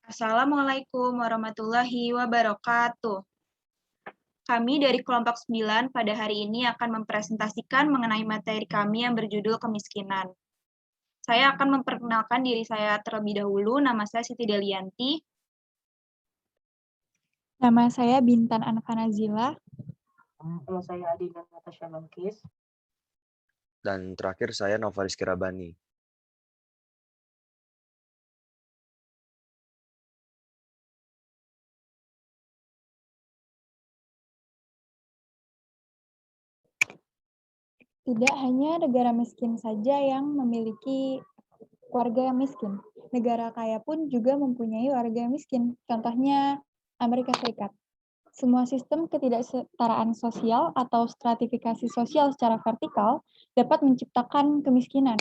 Assalamualaikum warahmatullahi wabarakatuh. Kami dari kelompok 9 pada hari ini akan mempresentasikan mengenai materi kami yang berjudul kemiskinan. Saya akan memperkenalkan diri saya terlebih dahulu. Nama saya Siti Delianti. Nama saya Bintan Anfa Nazila. Nama saya Adina Natasha Bangkis. Dan terakhir saya Novalis Kirabani. Tidak hanya negara miskin saja yang memiliki warga yang miskin. Negara kaya pun juga mempunyai warga yang miskin. Contohnya Amerika Serikat. Semua sistem ketidaksetaraan sosial atau stratifikasi sosial secara vertikal dapat menciptakan kemiskinan.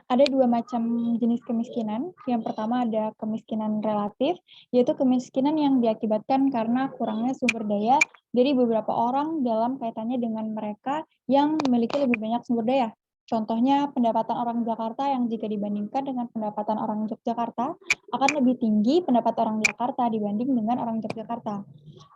Ada dua macam jenis kemiskinan. Yang pertama ada kemiskinan relatif, yaitu kemiskinan yang diakibatkan karena kurangnya sumber daya dari beberapa orang dalam kaitannya dengan mereka yang memiliki lebih banyak sumber daya. Contohnya, pendapatan orang Jakarta yang jika dibandingkan dengan pendapatan orang Yogyakarta akan lebih tinggi pendapatan orang Jakarta dibanding dengan orang Yogyakarta.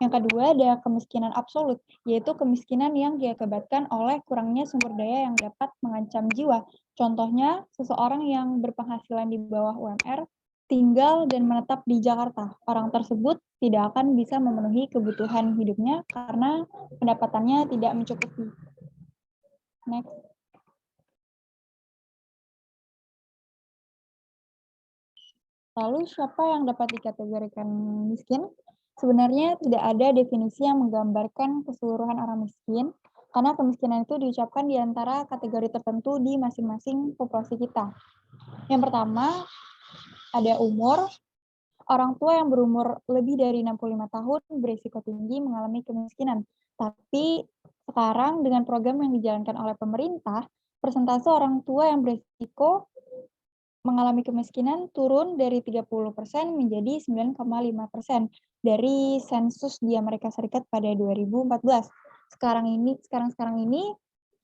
Yang kedua ada kemiskinan absolut, yaitu kemiskinan yang diakibatkan oleh kurangnya sumber daya yang dapat mengancam jiwa. Contohnya, seseorang yang berpenghasilan di bawah UMR tinggal dan menetap di Jakarta. Orang tersebut tidak akan bisa memenuhi kebutuhan hidupnya karena pendapatannya tidak mencukupi. Next. Lalu siapa yang dapat dikategorikan miskin? Sebenarnya tidak ada definisi yang menggambarkan keseluruhan orang miskin, karena kemiskinan itu diucapkan di antara kategori tertentu di masing-masing populasi kita. Yang pertama, ada umur. Orang tua yang berumur lebih dari 65 tahun berisiko tinggi mengalami kemiskinan. Tapi sekarang dengan program yang dijalankan oleh pemerintah, persentase orang tua yang berisiko mengalami kemiskinan turun dari 30% menjadi 9,5% dari sensus di Amerika Serikat pada 2014. Sekarang ini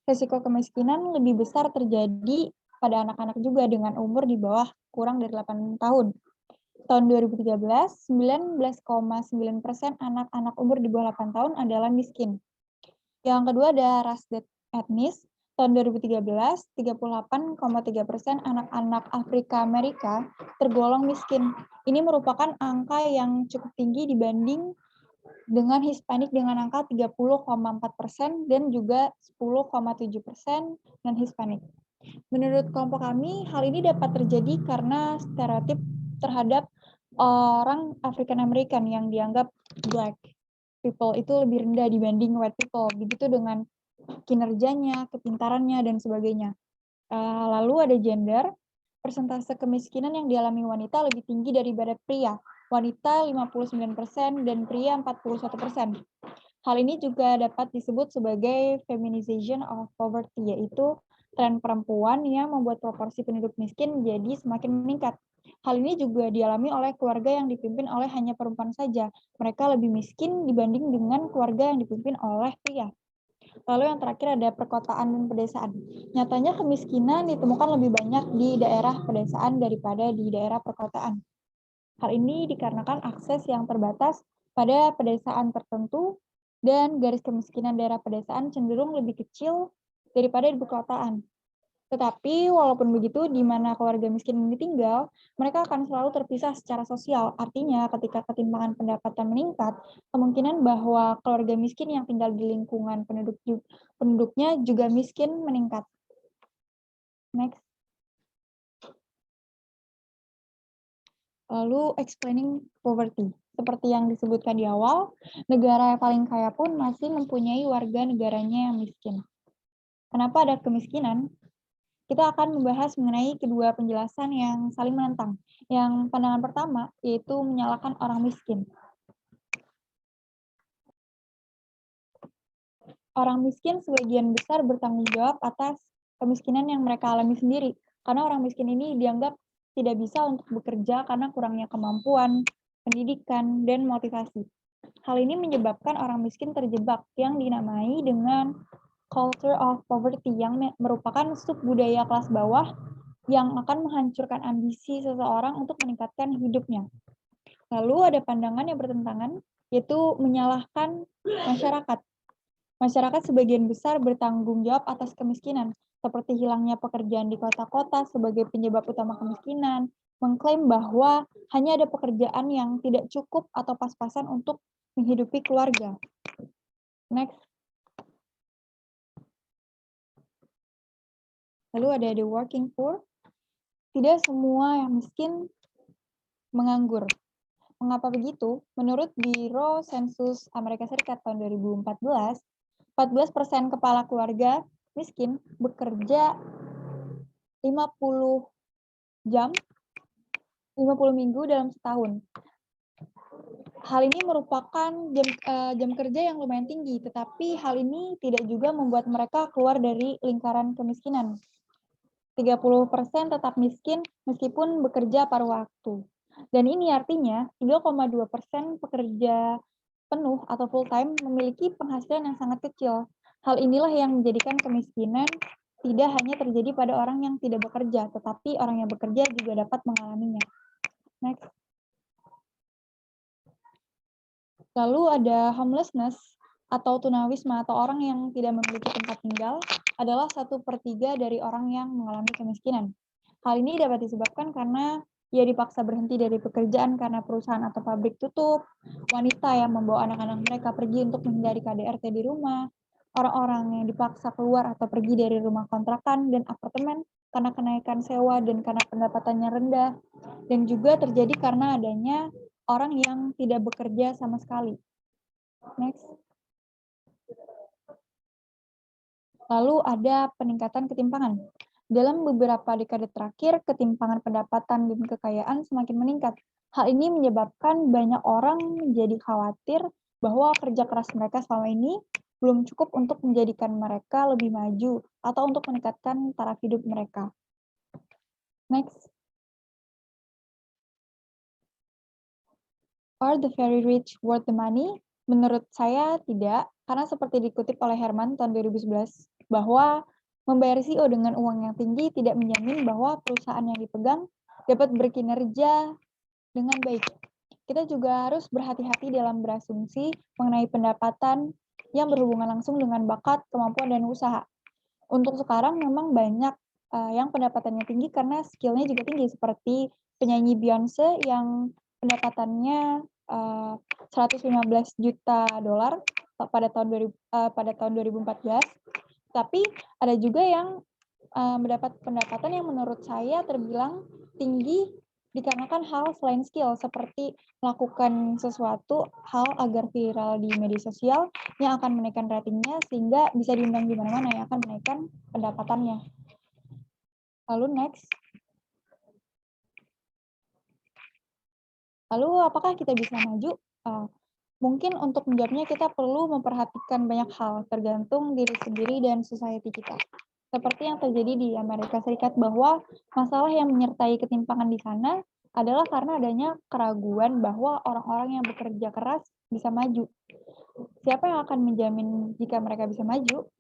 risiko kemiskinan lebih besar terjadi pada anak-anak juga dengan umur di bawah kurang dari 8 tahun. Tahun 2013, 19,9% anak-anak umur di bawah 8 tahun adalah miskin. Yang kedua ada ras dan etnis. Tahun 2013, 38,3% anak-anak Afrika Amerika tergolong miskin. Ini merupakan angka yang cukup tinggi dibanding dengan Hispanik dengan angka 30,4% dan juga 10,7% non-Hispanik. Menurut kelompok kami, hal ini dapat terjadi karena stereotip terhadap orang African American yang dianggap black people itu lebih rendah dibanding white people. Begitu dengan kinerjanya, kepintarannya, dan sebagainya. Lalu ada gender, persentase kemiskinan yang dialami wanita lebih tinggi daripada pria. Wanita 59% dan pria 41%. Hal ini juga dapat disebut sebagai feminization of poverty, yaitu tren perempuan yang membuat proporsi penduduk miskin menjadi semakin meningkat. Hal ini juga dialami oleh keluarga yang dipimpin oleh hanya perempuan saja. Mereka lebih miskin dibanding dengan keluarga yang dipimpin oleh pria. Lalu yang terakhir ada perkotaan dan pedesaan. Nyatanya kemiskinan ditemukan lebih banyak di daerah pedesaan daripada di daerah perkotaan. Hal ini dikarenakan akses yang terbatas pada pedesaan tertentu dan garis kemiskinan daerah pedesaan cenderung lebih kecil daripada di perkotaan. Tetapi walaupun begitu, di mana keluarga miskin ini tinggal, mereka akan selalu terpisah secara sosial. Artinya, ketika ketimpangan pendapatan meningkat, kemungkinan bahwa keluarga miskin yang tinggal di lingkungan penduduknya juga miskin meningkat. Next. Lalu, explaining poverty. Seperti yang disebutkan di awal, negara yang paling kaya pun masih mempunyai warga negaranya yang miskin. Kenapa ada kemiskinan? Kita akan membahas mengenai kedua penjelasan yang saling menentang. Yang pandangan pertama, yaitu menyalahkan orang miskin. Orang miskin sebagian besar bertanggung jawab atas kemiskinan yang mereka alami sendiri, karena orang miskin ini dianggap tidak bisa untuk bekerja karena kurangnya kemampuan, pendidikan, dan motivasi. Hal ini menyebabkan orang miskin terjebak yang dinamai dengan culture of poverty yang merupakan subbudaya kelas bawah yang akan menghancurkan ambisi seseorang untuk meningkatkan hidupnya. Lalu ada pandangan yang bertentangan, yaitu menyalahkan masyarakat. Masyarakat sebagian besar bertanggung jawab atas kemiskinan, seperti hilangnya pekerjaan di kota-kota sebagai penyebab utama kemiskinan, mengklaim bahwa hanya ada pekerjaan yang tidak cukup atau pas-pasan untuk menghidupi keluarga. Next. Lalu ada the working poor. Tidak semua yang miskin menganggur. Mengapa begitu? Menurut Biro Sensus Amerika Serikat tahun 2014, 14% kepala keluarga miskin bekerja 50 jam, 50 minggu dalam setahun. Hal ini merupakan jam kerja yang lumayan tinggi, tetapi hal ini tidak juga membuat mereka keluar dari lingkaran kemiskinan. 30% tetap miskin meskipun bekerja paruh waktu. Dan ini artinya 3,2% pekerja penuh atau full time memiliki penghasilan yang sangat kecil. Hal inilah yang menjadikan kemiskinan tidak hanya terjadi pada orang yang tidak bekerja, tetapi orang yang bekerja juga dapat mengalaminya. Next. Lalu ada homelessness atau tunawisma atau orang yang tidak memiliki tempat tinggal adalah 1/3 dari orang yang mengalami kemiskinan. Hal ini dapat disebabkan karena ia dipaksa berhenti dari pekerjaan karena perusahaan atau pabrik tutup, wanita yang membawa anak-anak mereka pergi untuk menghindari KDRT di rumah, orang-orang yang dipaksa keluar atau pergi dari rumah kontrakan dan apartemen karena kenaikan sewa dan karena pendapatannya rendah, dan juga terjadi karena adanya orang yang tidak bekerja sama sekali. Next. Lalu ada peningkatan ketimpangan. Dalam beberapa dekade terakhir, ketimpangan pendapatan dan kekayaan semakin meningkat. Hal ini menyebabkan banyak orang menjadi khawatir bahwa kerja keras mereka selama ini belum cukup untuk menjadikan mereka lebih maju atau untuk meningkatkan taraf hidup mereka. Next. Are the very rich worth the money? Menurut saya tidak, karena seperti dikutip oleh Herman tahun 2011, bahwa membayar CEO dengan uang yang tinggi tidak menjamin bahwa perusahaan yang dipegang dapat berkinerja dengan baik. Kita juga harus berhati-hati dalam berasumsi mengenai pendapatan yang berhubungan langsung dengan bakat, kemampuan, dan usaha. Untuk sekarang memang banyak yang pendapatannya tinggi karena skill-nya juga tinggi, seperti penyanyi Beyonce yang pendapatannya 115 juta dolar pada tahun 2014. Tapi ada juga yang mendapat pendapatan yang menurut saya terbilang tinggi dikarenakan hal selain skill, seperti melakukan sesuatu hal agar viral di media sosial yang akan menaikkan ratingnya sehingga bisa diundang di mana-mana, yang akan menaikkan pendapatannya. Lalu next. Lalu apakah kita bisa maju? Mungkin untuk menjawabnya kita perlu memperhatikan banyak hal, tergantung diri sendiri dan society kita. Seperti yang terjadi di Amerika Serikat, bahwa masalah yang menyertai ketimpangan di sana adalah karena adanya keraguan bahwa orang-orang yang bekerja keras bisa maju. Siapa yang akan menjamin jika mereka bisa maju?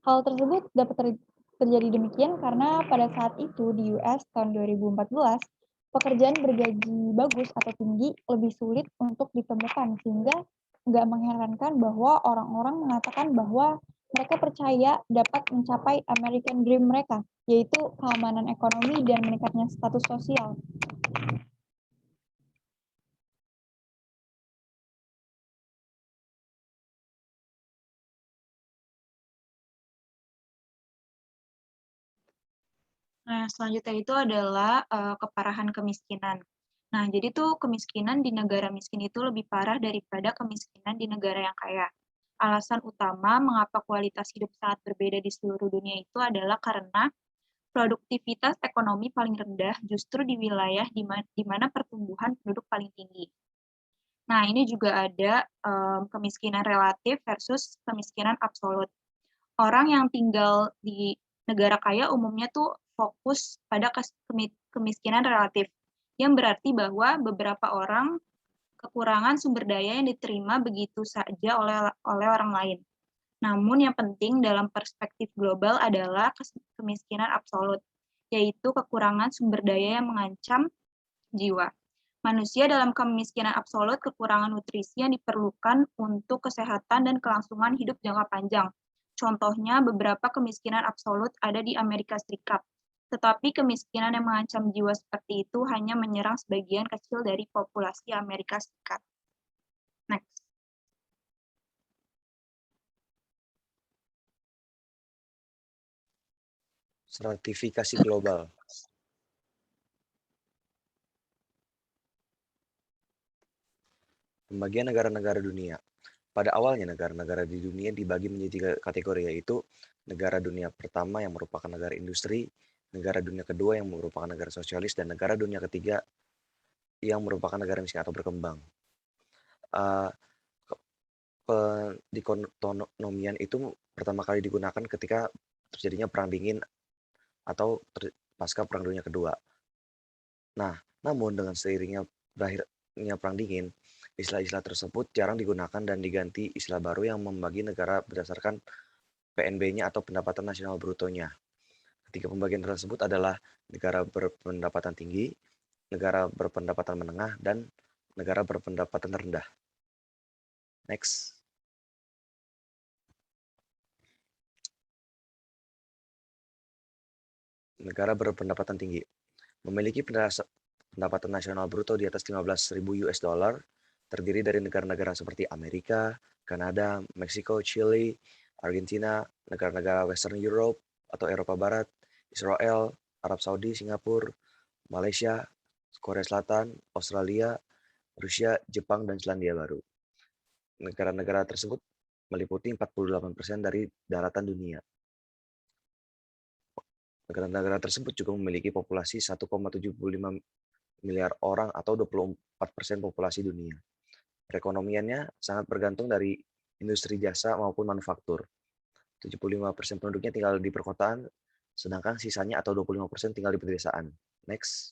Hal tersebut dapat terjadi demikian karena pada saat itu di US tahun 2014, pekerjaan bergaji bagus atau tinggi lebih sulit untuk ditemukan, sehingga nggak mengherankan bahwa orang-orang mengatakan bahwa mereka percaya dapat mencapai American Dream mereka, yaitu keamanan ekonomi dan meningkatnya status sosial. Nah, selanjutnya itu adalah keparahan kemiskinan. Nah, jadi tuh kemiskinan di negara miskin itu lebih parah daripada kemiskinan di negara yang kaya. Alasan utama mengapa kualitas hidup sangat berbeda di seluruh dunia itu adalah karena produktivitas ekonomi paling rendah justru di wilayah di mana pertumbuhan penduduk paling tinggi. Nah, ini juga ada kemiskinan relatif versus kemiskinan absolut. Orang yang tinggal di negara kaya umumnya tuh fokus pada kemiskinan relatif, yang berarti bahwa beberapa orang kekurangan sumber daya yang diterima begitu saja oleh orang lain. Namun yang penting dalam perspektif global adalah kemiskinan absolut, yaitu kekurangan sumber daya yang mengancam jiwa. Manusia dalam kemiskinan absolut kekurangan nutrisi yang diperlukan untuk kesehatan dan kelangsungan hidup jangka panjang. Contohnya, beberapa kemiskinan absolut ada di Amerika Serikat. Tetapi kemiskinan yang mengancam jiwa seperti itu hanya menyerang sebagian kecil dari populasi Amerika Serikat. Next. Stratifikasi global. Pembagian negara-negara dunia. Pada awalnya, negara-negara di dunia dibagi menjadi 3 kategori, yaitu negara dunia pertama yang merupakan negara industri, negara dunia kedua yang merupakan negara sosialis, dan negara dunia ketiga yang merupakan negara miskin atau berkembang. Uh, Dikotonomian itu pertama kali digunakan ketika terjadinya Perang Dingin atau pasca Perang Dunia Kedua. Nah, namun dengan seiringnya berakhirnya Perang Dingin, istilah-istilah tersebut jarang digunakan dan diganti istilah baru yang membagi negara berdasarkan PNB-nya atau pendapatan nasional brutonya. Ketiga pembagian tersebut adalah negara berpendapatan tinggi, negara berpendapatan menengah, dan negara berpendapatan rendah. Next. Negara berpendapatan tinggi memiliki pendapatan nasional bruto di atas 15.000 US dollar, terdiri dari negara-negara seperti Amerika, Kanada, Meksiko, Chili, Argentina, negara-negara Western Europe atau Eropa Barat, Israel, Arab Saudi, Singapura, Malaysia, Korea Selatan, Australia, Rusia, Jepang, dan Selandia Baru. Negara-negara tersebut meliputi 48% dari daratan dunia. Negara-negara tersebut juga memiliki populasi 1,75 miliar orang atau 24% populasi dunia. Perekonomiannya sangat bergantung dari industri jasa maupun manufaktur. 75% penduduknya tinggal di perkotaan, sedangkan sisanya atau 25% tinggal di pedesaan. Next.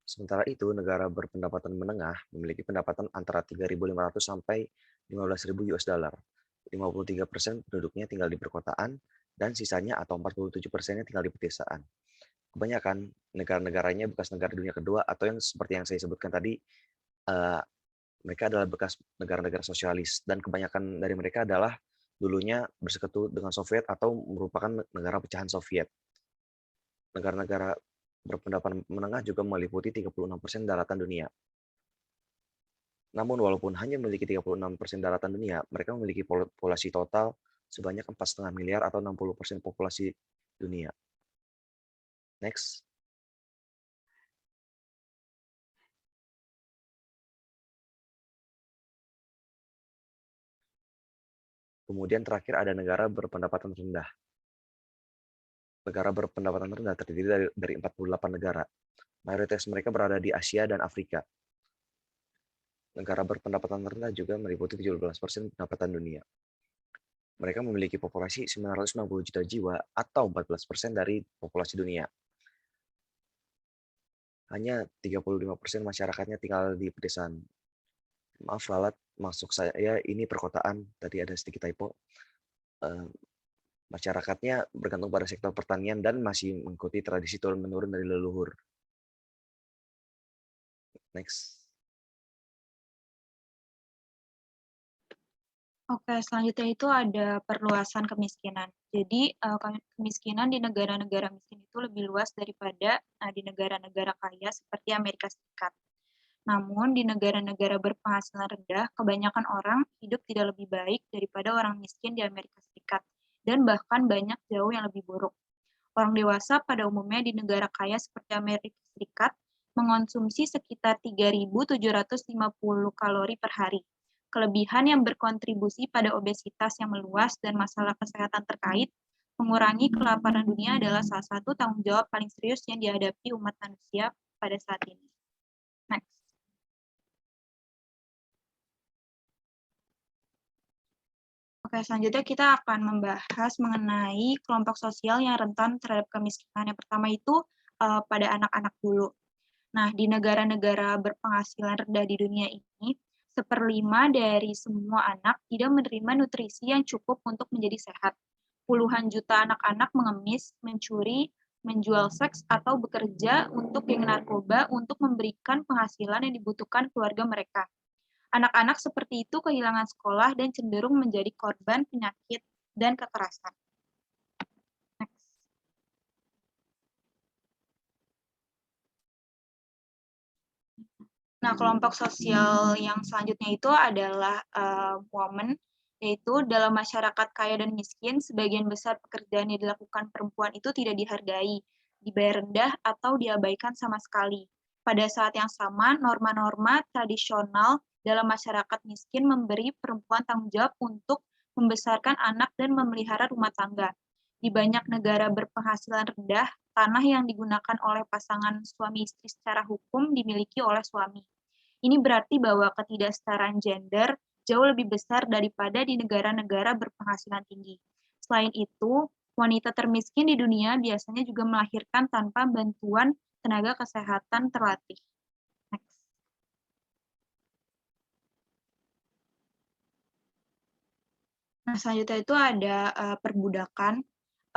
Sementara itu, negara berpendapatan menengah memiliki pendapatan antara 3.500 sampai 15.000 US dollar. 53% penduduknya tinggal di perkotaan, dan sisanya atau 47%-nya tinggal di pedesaan. Kebanyakan negara-negaranya bekas negara dunia kedua atau yang seperti yang saya sebutkan tadi, mereka adalah bekas negara-negara sosialis, dan kebanyakan dari mereka adalah dulunya bersekutu dengan Soviet atau merupakan negara pecahan Soviet. Negara-negara berpendapatan menengah juga meliputi 36% daratan dunia. Namun walaupun hanya memiliki 36% daratan dunia, mereka memiliki populasi total sebanyak 4,5 miliar atau 60% populasi dunia. Next. Kemudian terakhir ada negara berpendapatan rendah. Negara berpendapatan rendah terdiri dari 48 negara. Mayoritas mereka berada di Asia dan Afrika. Negara berpendapatan rendah juga meliputi 17% pendapatan dunia. Mereka memiliki populasi 960 juta jiwa atau 14% dari populasi dunia. Hanya 35% masyarakatnya tinggal di pedesaan. Maaf ralat, maksud saya ini perkotaan, tadi ada sedikit typo. Masyarakatnya bergantung pada sektor pertanian dan masih mengikuti tradisi turun-menurun dari leluhur. Next. Oke, selanjutnya itu ada perluasan kemiskinan. Jadi, kemiskinan di negara-negara miskin itu lebih luas daripada di negara-negara kaya seperti Amerika Serikat. Namun, di negara-negara berpenghasilan rendah, kebanyakan orang hidup tidak lebih baik daripada orang miskin di Amerika Serikat, dan bahkan banyak jauh yang lebih buruk. Orang dewasa pada umumnya di negara kaya seperti Amerika Serikat mengonsumsi sekitar 3.750 kalori per hari. Kelebihan yang berkontribusi pada obesitas yang meluas dan masalah kesehatan terkait, mengurangi kelaparan dunia adalah salah satu tanggung jawab paling serius yang dihadapi umat manusia pada saat ini. Next. Oke, selanjutnya kita akan membahas mengenai kelompok sosial yang rentan terhadap kemiskinan. Yang pertama itu pada anak-anak dulu. Nah, di negara-negara berpenghasilan rendah di dunia ini, 1/5 dari semua anak tidak menerima nutrisi yang cukup untuk menjadi sehat. Puluhan juta anak-anak mengemis, mencuri, menjual seks, atau bekerja untuk geng narkoba untuk memberikan penghasilan yang dibutuhkan keluarga mereka. Anak-anak seperti itu kehilangan sekolah dan cenderung menjadi korban penyakit dan kekerasan. Next. Nah, kelompok sosial yang selanjutnya itu adalah women, yaitu dalam masyarakat kaya dan miskin, sebagian besar pekerjaan yang dilakukan perempuan itu tidak dihargai, dibayar rendah, atau diabaikan sama sekali. Pada saat yang sama, norma-norma tradisional dalam masyarakat miskin memberi perempuan tanggung jawab untuk membesarkan anak dan memelihara rumah tangga. Di banyak negara berpenghasilan rendah, tanah yang digunakan oleh pasangan suami istri secara hukum dimiliki oleh suami. Ini berarti bahwa ketidaksetaraan gender jauh lebih besar daripada di negara-negara berpenghasilan tinggi. Selain itu, wanita termiskin di dunia biasanya juga melahirkan tanpa bantuan tenaga kesehatan terlatih. Next. Nah, selanjutnya itu ada perbudakan.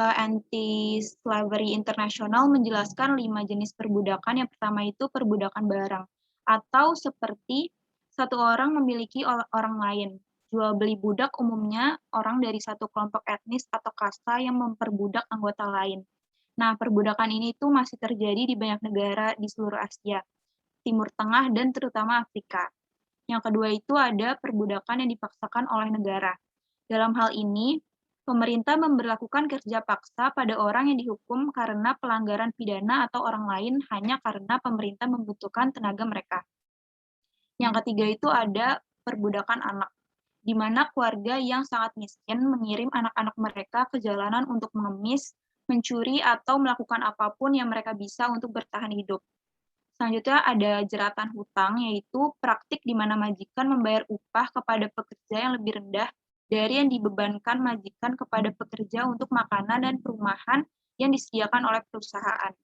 Anti-Slavery International menjelaskan 5 jenis perbudakan. Yang pertama itu perbudakan barang, atau seperti satu orang memiliki orang lain. Jual beli budak umumnya orang dari satu kelompok etnis atau kasta yang memperbudak anggota lain. Nah, perbudakan ini tuh masih terjadi di banyak negara di seluruh Asia, Timur Tengah, dan terutama Afrika. Yang kedua itu ada perbudakan yang dipaksakan oleh negara. Dalam hal ini, pemerintah memberlakukan kerja paksa pada orang yang dihukum karena pelanggaran pidana atau orang lain hanya karena pemerintah membutuhkan tenaga mereka. Yang ketiga itu ada perbudakan anak, di mana keluarga yang sangat miskin mengirim anak-anak mereka ke jalanan untuk mengemis, mencuri, atau melakukan apapun yang mereka bisa untuk bertahan hidup. Selanjutnya ada jeratan hutang, yaitu praktik di mana majikan membayar upah kepada pekerja yang lebih rendah dari yang dibebankan majikan kepada pekerja untuk makanan dan perumahan yang disediakan oleh perusahaan.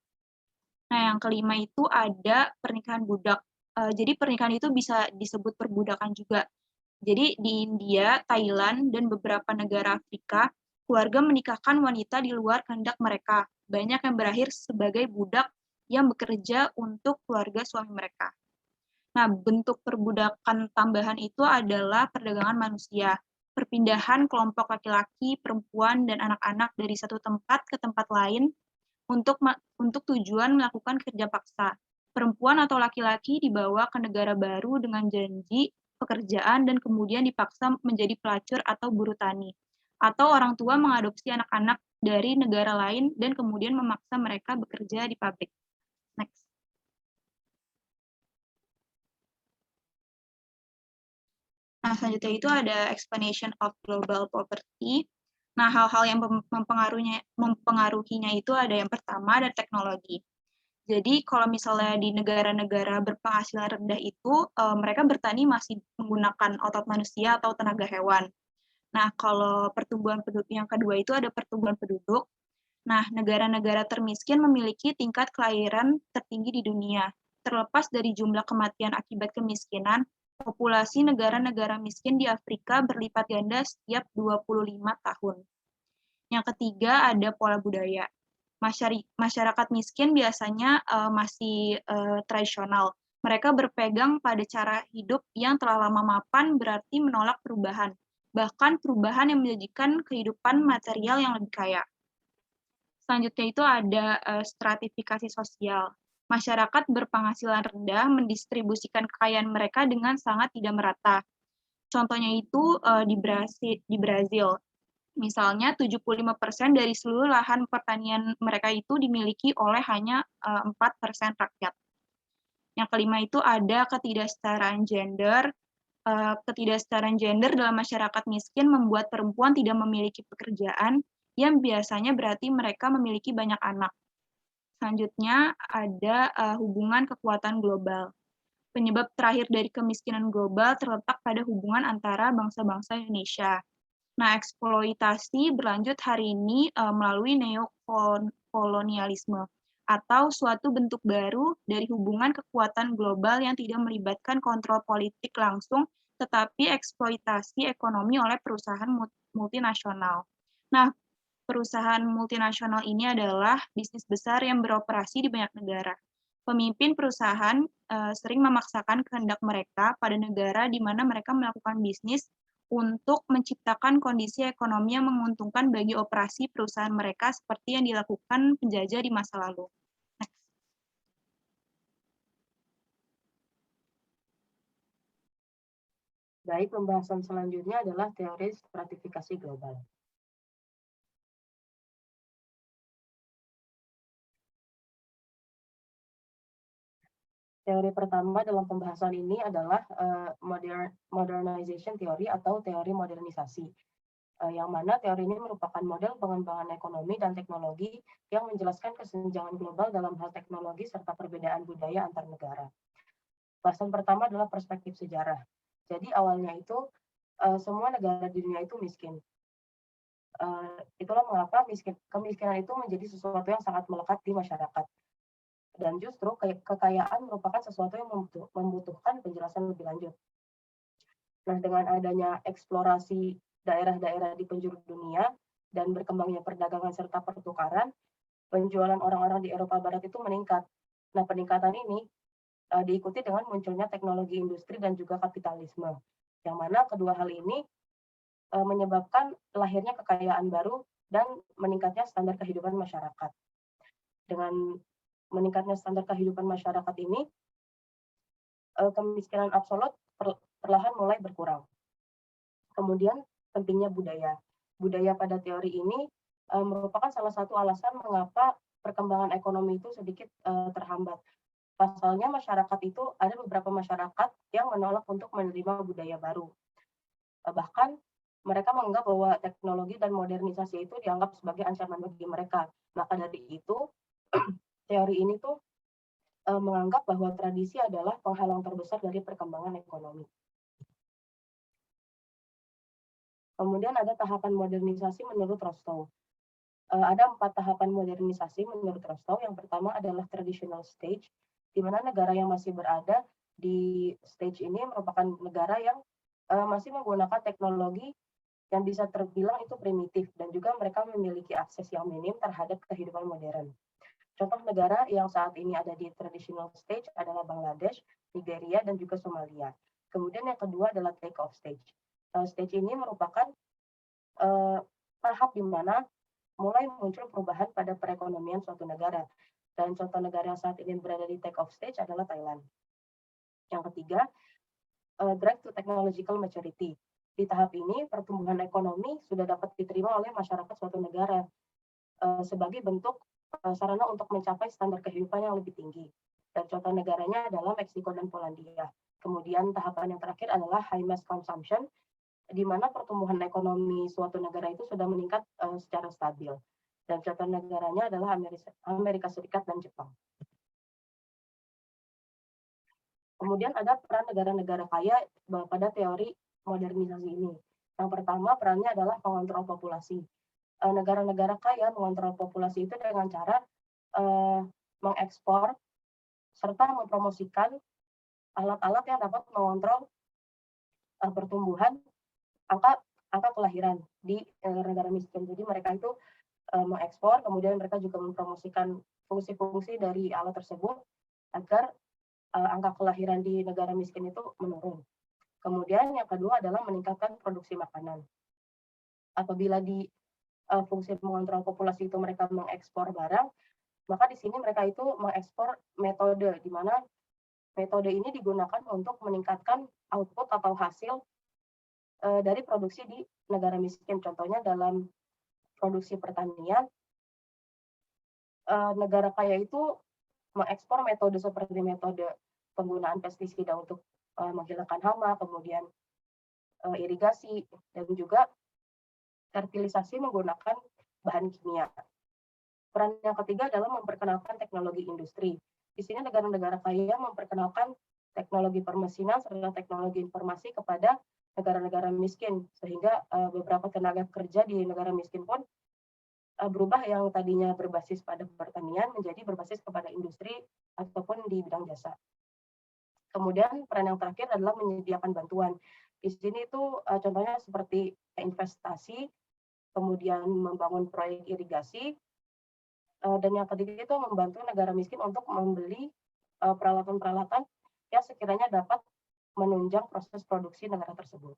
Nah, yang kelima itu ada pernikahan budak. Jadi pernikahan itu bisa disebut perbudakan juga. Jadi di India, Thailand, dan beberapa negara Afrika, keluarga menikahkan wanita di luar kehendak mereka. Banyak yang berakhir sebagai budak yang bekerja untuk keluarga suami mereka. Nah, bentuk perbudakan tambahan itu adalah perdagangan manusia. Perpindahan kelompok laki-laki, perempuan, dan anak-anak dari satu tempat ke tempat lain untuk tujuan melakukan kerja paksa. Perempuan atau laki-laki dibawa ke negara baru dengan janji pekerjaan dan kemudian dipaksa menjadi pelacur atau buruh tani. Atau orang tua mengadopsi anak-anak dari negara lain dan kemudian memaksa mereka bekerja di pabrik. Next. Nah, selanjutnya itu ada explanation of global poverty. Nah, hal-hal yang mempengaruhinya itu ada yang pertama ada teknologi. Jadi kalau misalnya di negara-negara berpenghasilan rendah itu, mereka bertani masih menggunakan otot manusia atau tenaga hewan. Nah, kalau pertumbuhan penduduk yang kedua itu ada pertumbuhan penduduk. Nah, negara-negara termiskin memiliki tingkat kelahiran tertinggi di dunia. Terlepas dari jumlah kematian akibat kemiskinan, populasi negara-negara miskin di Afrika berlipat ganda setiap 25 tahun. Yang ketiga ada pola budaya. Masyarakat miskin biasanya masih tradisional. Mereka berpegang pada cara hidup yang telah lama mapan, berarti menolak perubahan. Bahkan perubahan yang menjanjikan kehidupan material yang lebih kaya. Selanjutnya itu ada stratifikasi sosial. Masyarakat berpenghasilan rendah mendistribusikan kekayaan mereka dengan sangat tidak merata. Contohnya itu di Brazil. Misalnya 75% dari seluruh lahan pertanian mereka itu dimiliki oleh hanya 4% rakyat. Yang kelima itu ada ketidaksetaraan gender. Ketidaksetaraan gender dalam masyarakat miskin membuat perempuan tidak memiliki pekerjaan, yang biasanya berarti mereka memiliki banyak anak. Selanjutnya ada hubungan kekuatan global. Penyebab terakhir dari kemiskinan global terletak pada hubungan antara bangsa-bangsa Indonesia. Nah, eksploitasi berlanjut hari ini melalui neokolonialisme atau suatu bentuk baru dari hubungan kekuatan global yang tidak melibatkan kontrol politik langsung, tetapi eksploitasi ekonomi oleh perusahaan multinasional. Nah, Perusahaan multinasional ini adalah bisnis besar yang beroperasi di banyak negara. Pemimpin perusahaan sering memaksakan kehendak mereka pada negara di mana mereka melakukan bisnis untuk menciptakan kondisi ekonomi yang menguntungkan bagi operasi perusahaan mereka seperti yang dilakukan penjajah di masa lalu. Baik, pembahasan selanjutnya adalah teori stratifikasi global. Teori pertama dalam pembahasan ini adalah modernization theory atau teori modernisasi. Yang mana teori ini merupakan model pengembangan ekonomi dan teknologi yang menjelaskan kesenjangan global dalam hal teknologi serta perbedaan budaya antar negara. Bahasan pertama adalah perspektif sejarah. Jadi awalnya itu semua negara di dunia itu miskin. Itulah mengapa kemiskinan itu menjadi sesuatu yang sangat melekat di masyarakat. Dan justru kekayaan merupakan sesuatu yang membutuhkan penjelasan lebih lanjut. Nah, dengan adanya eksplorasi daerah-daerah di penjuru dunia dan berkembangnya perdagangan serta pertukaran, penjualan orang-orang di Eropa Barat itu meningkat. Nah, peningkatan ini diikuti dengan munculnya teknologi industri dan juga kapitalisme, yang mana kedua hal ini menyebabkan lahirnya kekayaan baru dan meningkatnya standar kehidupan masyarakat. Dengan meningkatnya standar kehidupan masyarakat ini, kemiskinan absolut perlahan mulai berkurang. Kemudian pentingnya budaya. Budaya pada teori ini merupakan salah satu alasan mengapa perkembangan ekonomi itu sedikit terhambat. Pasalnya masyarakat itu ada beberapa masyarakat yang menolak untuk menerima budaya baru. Bahkan mereka menganggap bahwa teknologi dan modernisasi itu dianggap sebagai ancaman bagi mereka. Maka dari itu teori ini tuh menganggap bahwa tradisi adalah penghalang terbesar dari perkembangan ekonomi. Kemudian ada tahapan modernisasi menurut Rostow. Ada 4 tahapan modernisasi menurut Rostow. Yang pertama adalah traditional stage, di mana negara yang masih berada di stage ini merupakan negara yang masih menggunakan teknologi yang bisa terbilang itu primitif, dan juga mereka memiliki akses yang minim terhadap kehidupan modern. Contoh negara yang saat ini ada di traditional stage adalah Bangladesh, Nigeria, dan juga Somalia. Kemudian yang kedua adalah take-off stage. Stage ini merupakan tahap di mana mulai muncul perubahan pada perekonomian suatu negara. Dan contoh negara yang saat ini berada di take-off stage adalah Thailand. Yang ketiga, drive to technological maturity. Di tahap ini, pertumbuhan ekonomi sudah dapat diterima oleh masyarakat suatu negara sebagai bentuk sarana untuk mencapai standar kehidupan yang lebih tinggi. Dan contoh negaranya adalah Meksiko dan Polandia. Kemudian tahapan yang terakhir adalah high mass consumption, di mana pertumbuhan ekonomi suatu negara itu sudah meningkat secara stabil. Dan contoh negaranya adalah Amerika Serikat dan Jepang. Kemudian ada peran negara-negara kaya pada teori modernisasi ini. Yang pertama, perannya adalah pengontrol populasi. Negara-negara kaya mengontrol populasi itu dengan cara mengekspor serta mempromosikan alat-alat yang dapat mengontrol pertumbuhan angka kelahiran di negara miskin. Jadi mereka itu mengekspor, kemudian mereka juga mempromosikan fungsi-fungsi dari alat tersebut agar angka kelahiran di negara miskin itu menurun. Kemudian yang kedua adalah meningkatkan produksi makanan. Apabila di fungsi mengontrol populasi itu mereka mengekspor barang, maka di sini mereka itu mengekspor metode, di mana metode ini digunakan untuk meningkatkan output atau hasil dari produksi di negara miskin. Contohnya dalam produksi pertanian, negara kaya itu mengekspor metode seperti metode penggunaan pestisida untuk menghilangkan hama, kemudian irigasi, dan juga fertilisasi menggunakan bahan kimia. Peran yang ketiga adalah memperkenalkan teknologi industri. Di sini negara-negara kaya memperkenalkan teknologi permesinan serta teknologi informasi kepada negara-negara miskin, sehingga beberapa tenaga kerja di negara miskin pun berubah yang tadinya berbasis pada pertanian menjadi berbasis kepada industri ataupun di bidang jasa. Kemudian peran yang terakhir adalah menyediakan bantuan. Di sini itu contohnya seperti investasi kemudian membangun proyek irigasi, dan yang ketiga itu membantu negara miskin untuk membeli peralatan-peralatan yang sekiranya dapat menunjang proses produksi negara tersebut.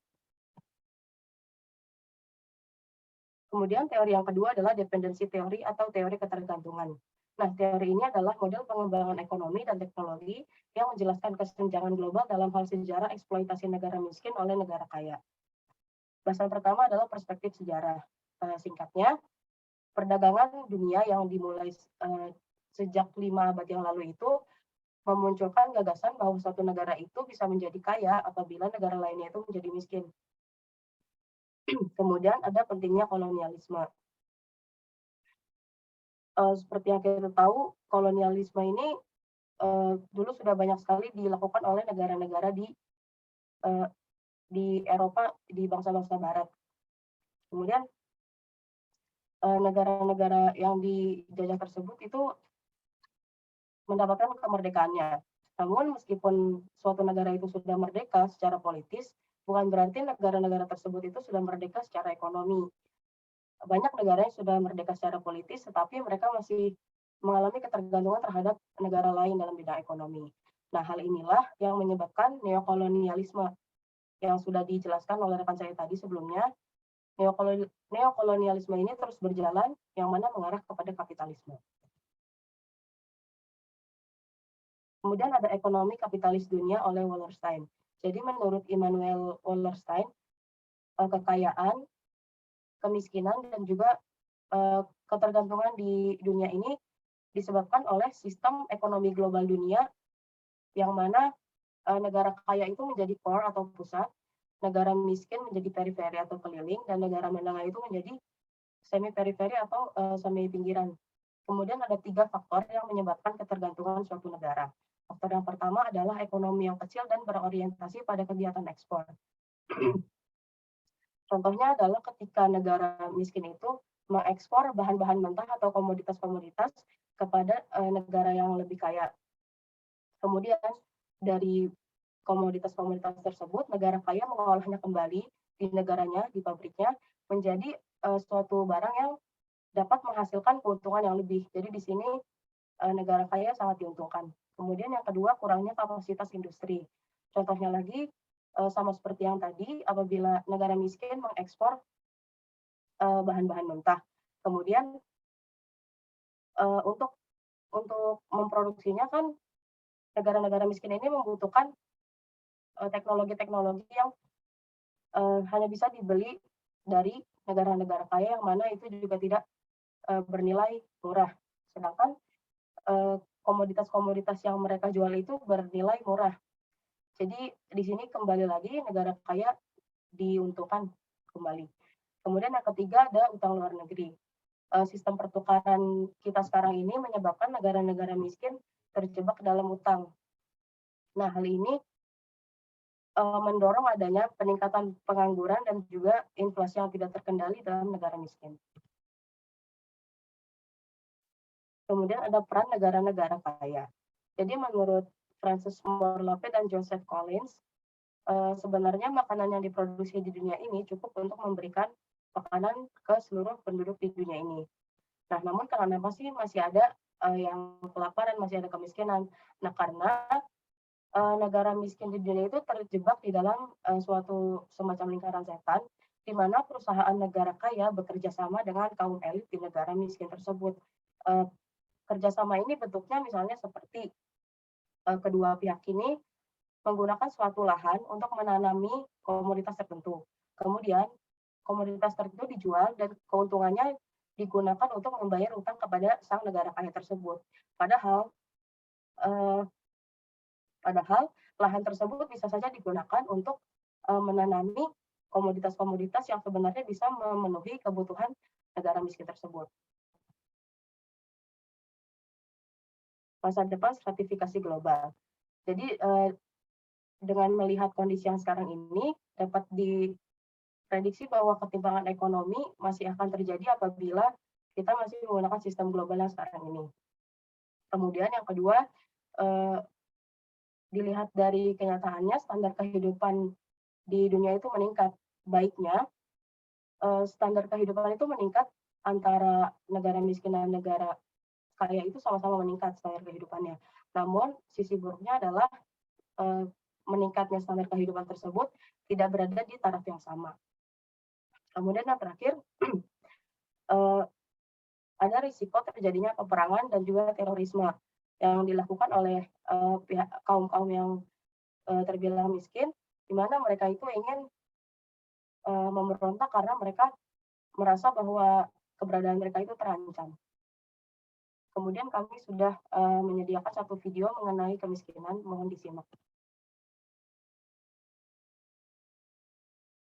Kemudian teori yang kedua adalah dependensi teori atau teori ketergantungan. Nah, teori ini adalah model pengembangan ekonomi dan teknologi yang menjelaskan kesenjangan global dalam hal sejarah eksploitasi negara miskin oleh negara kaya. Bahasan pertama adalah perspektif sejarah. Singkatnya, perdagangan dunia yang dimulai sejak 5 abad yang lalu itu memunculkan gagasan bahwa suatu negara itu bisa menjadi kaya apabila negara lainnya itu menjadi miskin. Kemudian ada pentingnya kolonialisme. Seperti yang kita tahu, kolonialisme ini dulu sudah banyak sekali dilakukan oleh negara-negara di Eropa, di bangsa-bangsa Barat. Kemudian negara-negara yang dijajah tersebut itu mendapatkan kemerdekaannya. Namun meskipun suatu negara itu sudah merdeka secara politis, bukan berarti negara-negara tersebut itu sudah merdeka secara ekonomi. Banyak negara yang sudah merdeka secara politis, tetapi mereka masih mengalami ketergantungan terhadap negara lain dalam bidang ekonomi. Nah, hal inilah yang menyebabkan neokolonialisme yang sudah dijelaskan oleh rekan saya tadi sebelumnya. Neokolonialisme ini terus berjalan, yang mana mengarah kepada kapitalisme. Kemudian ada ekonomi kapitalis dunia oleh Wallerstein. Jadi menurut Immanuel Wallerstein, kekayaan, kemiskinan, dan juga ketergantungan di dunia ini disebabkan oleh sistem ekonomi global dunia, yang mana negara kaya itu menjadi core atau pusat, negara miskin menjadi periferi atau keliling, dan negara menengah itu menjadi semi periferi atau semi pinggiran. Kemudian ada 3 faktor yang menyebabkan ketergantungan suatu negara. Faktor yang pertama adalah ekonomi yang kecil dan berorientasi pada kegiatan ekspor. Contohnya adalah ketika negara miskin itu mengekspor bahan-bahan mentah atau komoditas-komoditas kepada negara yang lebih kaya. Kemudian dari komoditas-komoditas tersebut, negara kaya mengolahnya kembali di negaranya, di pabriknya, menjadi suatu barang yang dapat menghasilkan keuntungan yang lebih. Jadi di sini negara kaya sangat diuntungkan. Kemudian yang kedua, kurangnya kapasitas industri. Contohnya lagi, sama seperti yang tadi, apabila negara miskin mengekspor bahan-bahan mentah. Kemudian untuk memproduksinya kan negara-negara miskin ini membutuhkan teknologi-teknologi yang hanya bisa dibeli dari negara-negara kaya, yang mana itu juga tidak bernilai murah. Sedangkan komoditas-komoditas yang mereka jual itu bernilai murah. Jadi di sini kembali lagi negara kaya diuntungkan kembali. Kemudian yang ketiga ada utang luar negeri. Sistem pertukaran kita sekarang ini menyebabkan negara-negara miskin terjebak dalam utang. Nah, hal ini mendorong adanya peningkatan pengangguran dan juga inflasi yang tidak terkendali dalam negara miskin. Kemudian ada peran negara-negara kaya. Jadi menurut Francis Morlape dan Joseph Collins, sebenarnya makanan yang diproduksi di dunia ini cukup untuk memberikan makanan ke seluruh penduduk di dunia ini. Nah, namun kenapa sih masih ada yang kelaparan, masih ada kemiskinan? Nah, karena negara miskin di dunia itu terjebak di dalam suatu semacam lingkaran setan, di mana perusahaan negara kaya bekerja sama dengan kaum elit di negara miskin tersebut. Kerjasama ini bentuknya misalnya seperti kedua pihak ini menggunakan suatu lahan untuk menanami komoditas tertentu. Kemudian komoditas tertentu dijual dan keuntungannya digunakan untuk membayar utang kepada sang negara kaya tersebut. Padahal lahan tersebut bisa saja digunakan untuk menanami komoditas-komoditas yang sebenarnya bisa memenuhi kebutuhan negara miskin tersebut. Masa depan stratifikasi global. Jadi dengan melihat kondisi yang sekarang ini dapat diprediksi bahwa ketimpangan ekonomi masih akan terjadi apabila kita masih menggunakan sistem global yang sekarang ini. Kemudian yang kedua, dilihat dari kenyataannya standar kehidupan di dunia itu meningkat. Baiknya standar kehidupan itu meningkat antara negara miskin dan negara kaya itu sama-sama meningkat standar kehidupannya. Namun sisi buruknya adalah meningkatnya standar kehidupan tersebut tidak berada di taraf yang sama. Kemudian yang terakhir, ada risiko terjadinya peperangan dan juga terorisme yang dilakukan oleh pihak kaum-kaum yang terbilang miskin, di mana mereka itu ingin memberontak karena mereka merasa bahwa keberadaan mereka itu terancam. Kemudian kami sudah menyediakan satu video mengenai kemiskinan, mohon disimak.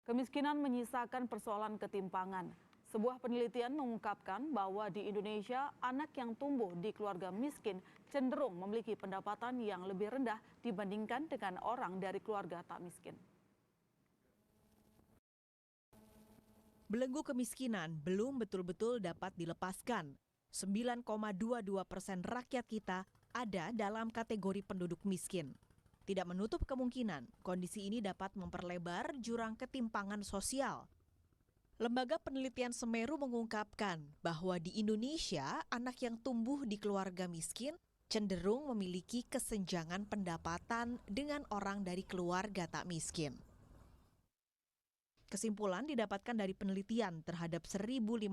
Kemiskinan menyisakan persoalan ketimpangan. Sebuah penelitian mengungkapkan bahwa di Indonesia, anak yang tumbuh di keluarga miskin cenderung memiliki pendapatan yang lebih rendah dibandingkan dengan orang dari keluarga tak miskin. Belenggu kemiskinan belum betul-betul dapat dilepaskan. 9,22% rakyat kita ada dalam kategori penduduk miskin. Tidak menutup kemungkinan kondisi ini dapat memperlebar jurang ketimpangan sosial. Lembaga Penelitian Semeru mengungkapkan bahwa di Indonesia, anak yang tumbuh di keluarga miskin cenderung memiliki kesenjangan pendapatan dengan orang dari keluarga tak miskin. Kesimpulan didapatkan dari penelitian terhadap 1.522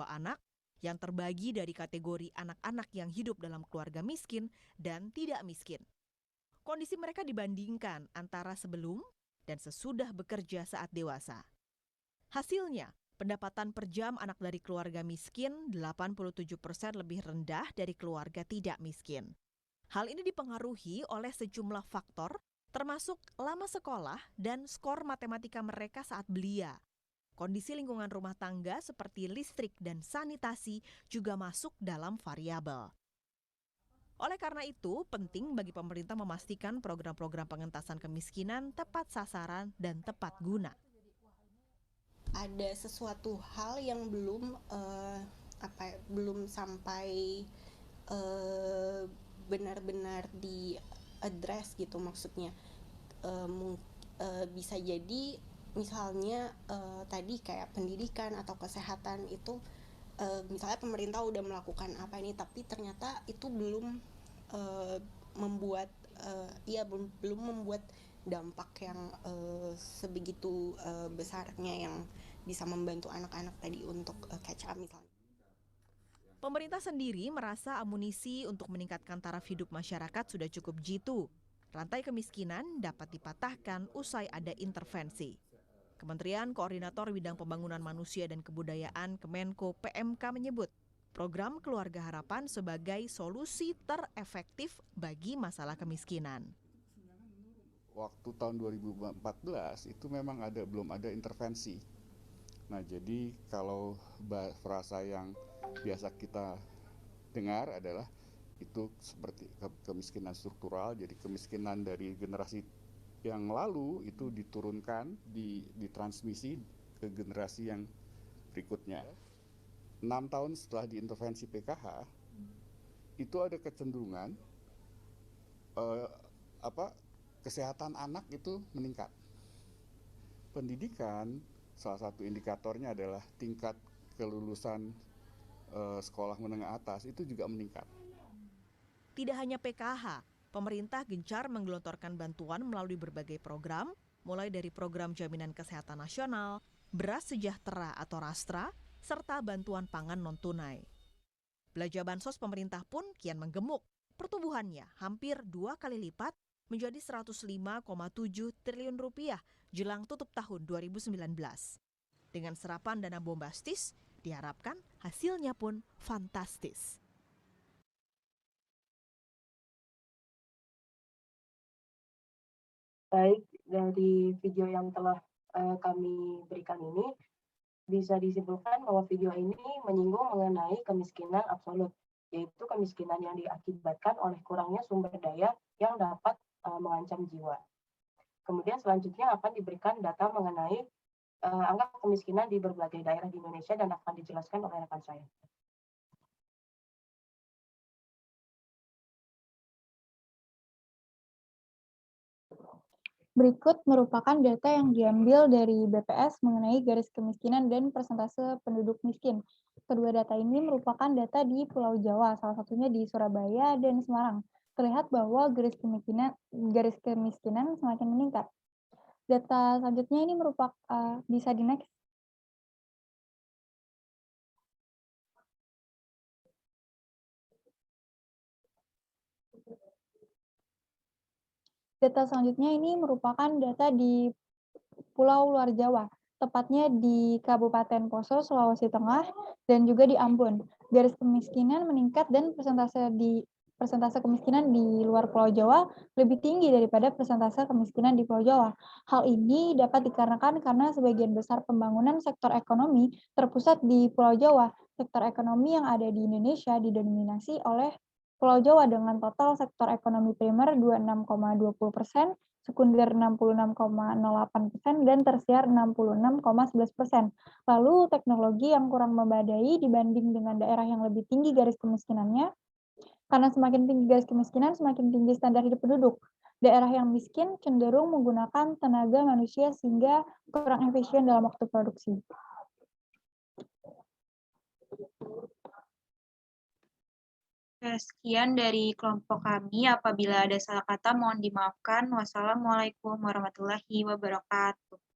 anak yang terbagi dari kategori anak-anak yang hidup dalam keluarga miskin dan tidak miskin. Kondisi mereka dibandingkan antara sebelum dan sesudah bekerja saat dewasa. Hasilnya, pendapatan per jam anak dari keluarga miskin 87% lebih rendah dari keluarga tidak miskin. Hal ini dipengaruhi oleh sejumlah faktor, termasuk lama sekolah dan skor matematika mereka saat belia. Kondisi lingkungan rumah tangga seperti listrik dan sanitasi juga masuk dalam variabel. Oleh karena itu, penting bagi pemerintah memastikan program-program pengentasan kemiskinan tepat sasaran dan tepat guna. Ada sesuatu hal yang belum sampai benar-benar di address gitu, maksudnya bisa jadi misalnya tadi kayak pendidikan atau kesehatan itu misalnya pemerintah udah melakukan apa ini, tapi ternyata itu belum membuat dampak yang sebegitu besarnya yang bisa membantu anak-anak tadi untuk catch up misalnya. Pemerintah sendiri merasa amunisi untuk meningkatkan taraf hidup masyarakat sudah cukup jitu. Rantai kemiskinan dapat dipatahkan usai ada intervensi. Kementerian Koordinator Bidang Pembangunan Manusia dan Kebudayaan Kemenko PMK menyebut program Keluarga Harapan sebagai solusi terefektif bagi masalah kemiskinan. Waktu tahun 2014 itu memang belum ada intervensi. Nah, jadi kalau frasa yang biasa kita dengar adalah itu seperti kemiskinan struktural, jadi kemiskinan dari generasi yang lalu itu diturunkan, ditransmisi ke generasi yang berikutnya. 6 tahun setelah diintervensi PKH, itu ada kecenderungan kesehatan anak itu meningkat. Pendidikan, salah satu indikatornya adalah tingkat kelulusan sekolah menengah atas itu juga meningkat. Tidak hanya PKH, pemerintah gencar menggelontorkan bantuan melalui berbagai program, mulai dari program Jaminan Kesehatan Nasional, Beras Sejahtera atau Rastra, serta bantuan pangan non-tunai. Belanja bansos pemerintah pun kian menggemuk. Pertumbuhannya hampir 2 kali lipat menjadi 105,7 triliun rupiah jelang tutup tahun 2019. Dengan serapan dana bombastis, diharapkan hasilnya pun fantastis. Baik, dari video yang telah kami berikan ini, bisa disimpulkan bahwa video ini menyinggung mengenai kemiskinan absolut, yaitu kemiskinan yang diakibatkan oleh kurangnya sumber daya yang dapat mengancam jiwa. Kemudian selanjutnya akan diberikan data mengenai angka kemiskinan di berbagai daerah di Indonesia dan akan dijelaskan oleh rekan saya. Berikut merupakan data yang diambil dari BPS mengenai garis kemiskinan dan persentase penduduk miskin. Kedua data ini merupakan data di Pulau Jawa, salah satunya di Surabaya dan Semarang. Terlihat bahwa garis kemiskinan semakin meningkat. Data selanjutnya ini merupakan bisa di next. Data selanjutnya ini merupakan data di Pulau Luar Jawa, tepatnya di Kabupaten Poso, Sulawesi Tengah, dan juga di Ambon. Garis kemiskinan meningkat dan persentase kemiskinan di luar Pulau Jawa lebih tinggi daripada persentase kemiskinan di Pulau Jawa. Hal ini dapat dikarenakan karena sebagian besar pembangunan sektor ekonomi terpusat di Pulau Jawa. Sektor ekonomi yang ada di Indonesia didominasi oleh Pulau Jawa dengan total sektor ekonomi primer 26,20%, sekunder 66,08%, dan tersier 66,11%. Lalu teknologi yang kurang memadai dibanding dengan daerah yang lebih tinggi garis kemiskinannya, karena semakin tinggi garis kemiskinan, semakin tinggi standar hidup penduduk. Daerah yang miskin cenderung menggunakan tenaga manusia sehingga kurang efisien dalam waktu produksi. Sekian dari kelompok kami. Apabila ada salah kata, mohon dimaafkan. Wassalamualaikum warahmatullahi wabarakatuh.